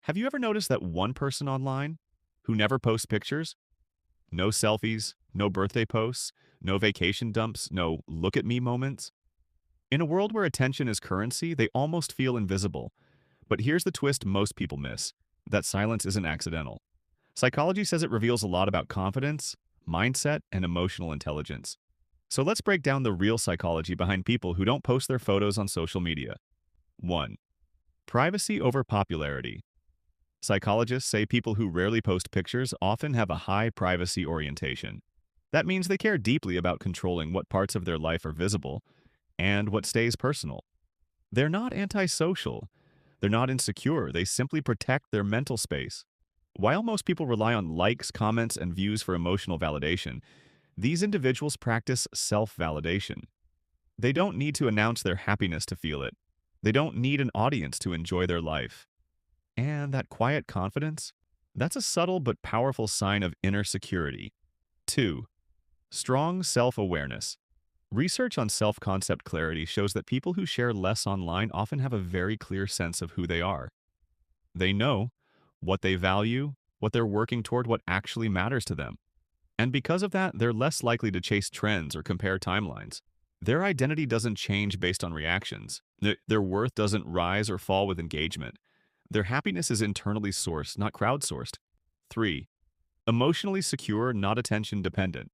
Have you ever noticed that one person online who never posts pictures? No selfies, no birthday posts, no vacation dumps, no look at me moments? In a world where attention is currency, they almost feel invisible. But here's the twist most people miss: that silence isn't accidental. Psychology says it reveals a lot about confidence, mindset, and emotional intelligence. So let's break down the real psychology behind people who don't post their photos on social media. 1. Privacy over popularity. Psychologists say people who rarely post pictures often have a high privacy orientation. That means they care deeply about controlling what parts of their life are visible and what stays personal. They're not antisocial. They're not insecure. They simply protect their mental space. While most people rely on likes, comments, and views for emotional validation, these individuals practice self-validation. They don't need to announce their happiness to feel it. They don't need an audience to enjoy their life. And that quiet confidence? That's a subtle but powerful sign of inner security. 2. Strong self-awareness. Research on self-concept clarity shows that people who share less online often have a very clear sense of who they are. They know what they value, what they're working toward, what actually matters to them. And because of that, they're less likely to chase trends or compare timelines. Their identity doesn't change based on reactions. Their worth doesn't rise or fall with engagement. Their happiness is internally sourced, not crowdsourced. 3. Emotionally secure, not attention dependent.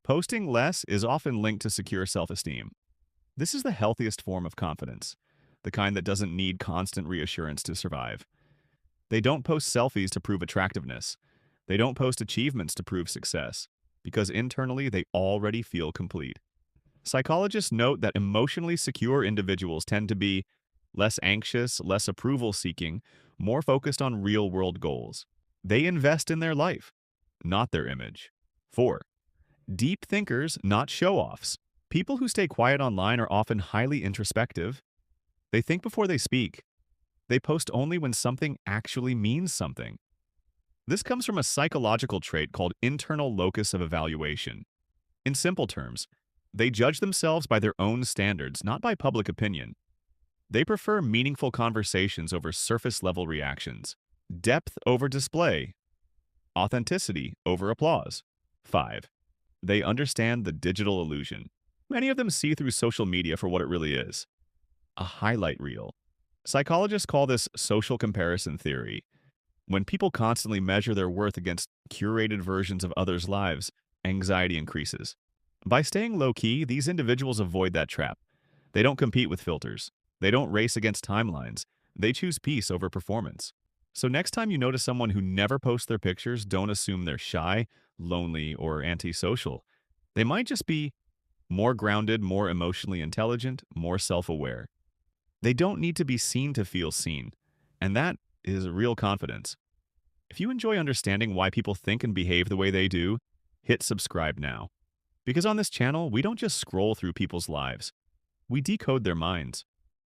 Posting less is often linked to secure self-esteem. This is the healthiest form of confidence, the kind that doesn't need constant reassurance to survive. They don't post selfies to prove attractiveness. They don't post achievements to prove success, because internally they already feel complete. Psychologists note that emotionally secure individuals tend to be less anxious, less approval-seeking, more focused on real-world goals. They invest in their life, not their image. 4. Deep thinkers, not show-offs. People who stay quiet online are often highly introspective. They think before they speak. They post only when something actually means something. This comes from a psychological trait called internal locus of evaluation. In simple terms, they judge themselves by their own standards, not by public opinion. They prefer meaningful conversations over surface-level reactions, depth over display, authenticity over applause. 5. They understand the digital illusion. Many of them see through social media for what it really is: a highlight reel. Psychologists call this social comparison theory. When people constantly measure their worth against curated versions of others' lives, anxiety increases. By staying low-key, these individuals avoid that trap. They don't compete with filters. They don't race against timelines. They choose peace over performance. So next time you notice someone who never posts their pictures, don't assume they're shy, lonely, or antisocial. They might just be more grounded, more emotionally intelligent, more self-aware. They don't need to be seen to feel seen. And that is real confidence. If you enjoy understanding why people think and behave the way they do, hit subscribe now. Because on this channel, we don't just scroll through people's lives. We decode their minds.